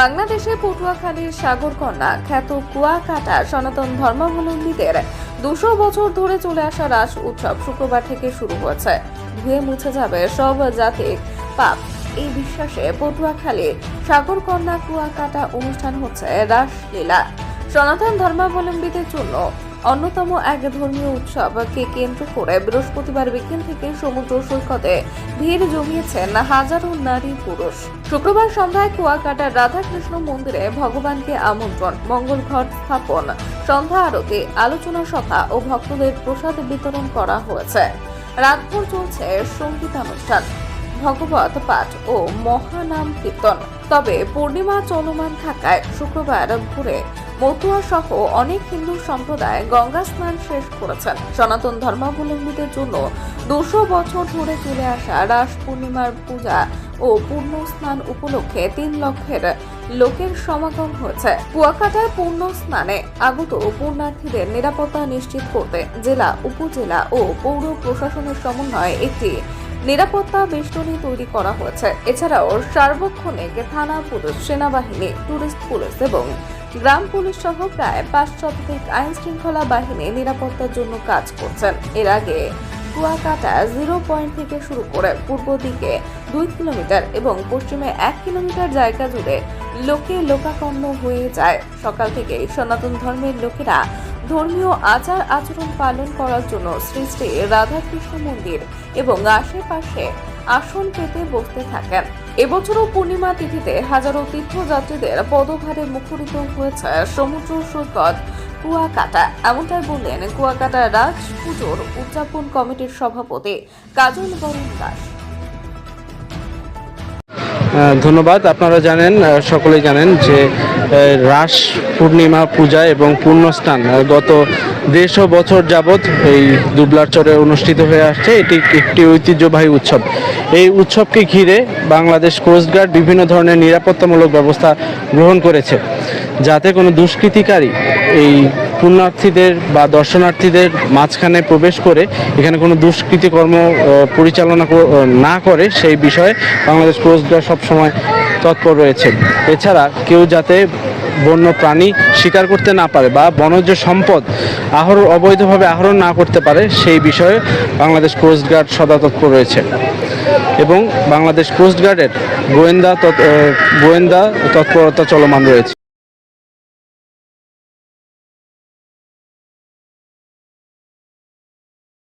বাংলাদেশে পটুয়াখালীর সাগরকন্যা খ্যাত কুয়াকাটা সনাতন ধর্মাবলম্বীদের 200 বছর ধরে চলে আসা রাস উৎসব শুক্রবার থেকে শুরু হয়েছে। ধুয়ে মুছে যাবে সব জাতির পাপ, এই বিশ্বাসে পটুয়াখালীর সাগরকন্যা কুয়াকাটা অনুষ্ঠান হচ্ছে রাসলীলা। সনাতন ধর্মাবলম্বীদের জন্য অন্যতম এক ধর্মীয় উৎসবকে কেন্দ্র করে বৃহস্পতিবার বিকেল থেকে সমুদ্র সৈকতে ভিড় জমিয়েছেন হাজারো নারী পুরুষ। শুক্রবার সন্ধ্যায় কুয়াকাটার রাধাকৃষ্ণ মন্দিরে ভগবানকে আমন্ত্রণ, মঙ্গল ঘট স্থাপন, সন্ধ্যা আরতি, আলোচনা সভা ও ভক্তদের প্রসাদ বিতরণ করা হয়েছে। রাতভর চলছে সঙ্গীতানুষ্ঠান, ভগবত পাঠ ও মহানাম কীর্তন। তবে পূর্ণিমা চলমান থাকায় শুক্রবার ভোরে মতুয়া সহ অনেক হিন্দু সম্প্রদায় গঙ্গা স্নান শেষ করেছেন। সনাতন ধর্মাবলম্বীদের জন্য 200 বছর ধরে চলে আসা রাস পূর্ণিমার পূজা ও পূর্ণ স্নান উপলক্ষে 3 লক্ষের লোকের সমাগম হয়েছে। কুয়াকাটায় পূর্ণ স্নানে আগত পুণ্যার্থীদের নিরাপত্তা নিশ্চিত করতে জেলা, উপজেলা ও পৌর প্রশাসনের সমন্বয়ে একটি নিরাপত্তা বেষ্টনী তৈরি করা হয়েছে। এছাড়াও সার্বক্ষণিক থানা পুলিশ, সেনাবাহিনী, টুরিস্ট পুলিশ এবং গ্রাম পুলিশ সহ প্রায় 5 শতাধিক আইন শৃঙ্খলা বাহিনী নিরাপত্তার জন্য কাজ করছেন। এর আগে কুয়াকাটা 0 পয়েন্ট থেকে শুরু করে পূর্ব দিকে 2 কিলোমিটার এবং পশ্চিমে 1 কিলোমিটার জায়গা জুড়ে লোকে লোকারণ্য হয়ে যায়। সকাল থেকে সনাতন ধর্মের লোকেরা ধর্মীয় আচার আচরণ পালন করার জন্য শ্রী শ্রী রাধাকৃষ্ণ মন্দির এবং আশেপাশে আসন পেতে বসতে থাকেন। এবছরও পূর্ণিমা তিথিতে হাজারো তীর্থযাত্রীদের পদভারে মুখরিত হয়েছে সমুদ্র সৈকত কুয়াকাটা। এমনটাই বললেন কুয়াকাটা রাজ পুজোর উদযাপন কমিটির সভাপতি কাজল বরণ দাস। ধন্যবাদ। আপনারা জানেন, সকলেই জানেন যে রাস পূর্ণিমা পূজা এবং পুণ্যস্নান গত 150 বছর যাবৎ এই দুবলারচরে অনুষ্ঠিত হয়ে আসছে। এটি একটি ঐতিহ্যবাহী উৎসব। এই উৎসবকে ঘিরে বাংলাদেশ কোস্টগার্ড বিভিন্ন ধরনের নিরাপত্তামূলক ব্যবস্থা গ্রহণ করেছে, যাতে কোনো দুষ্কৃতিকারী এই পুণ্যার্থীদের বা দর্শনার্থীদের মাঝখানে প্রবেশ করে এখানে কোনো দুষ্কৃতিকর্ম পরিচালনা না করে সেই বিষয়ে বাংলাদেশ কোস্টগার্ড সবসময় তৎপর রয়েছে। এছাড়া কেউ যাতে বন্য প্রাণী শিকার করতে না পারে বা বনজ সম্পদ অবৈধভাবে আহরণ না করতে পারে সেই বিষয়ে বাংলাদেশ কোস্টগার্ড সদা তৎপর রয়েছে এবং বাংলাদেশ কোস্টগার্ডের গোয়েন্দা তৎপরতা চলমান রয়েছে।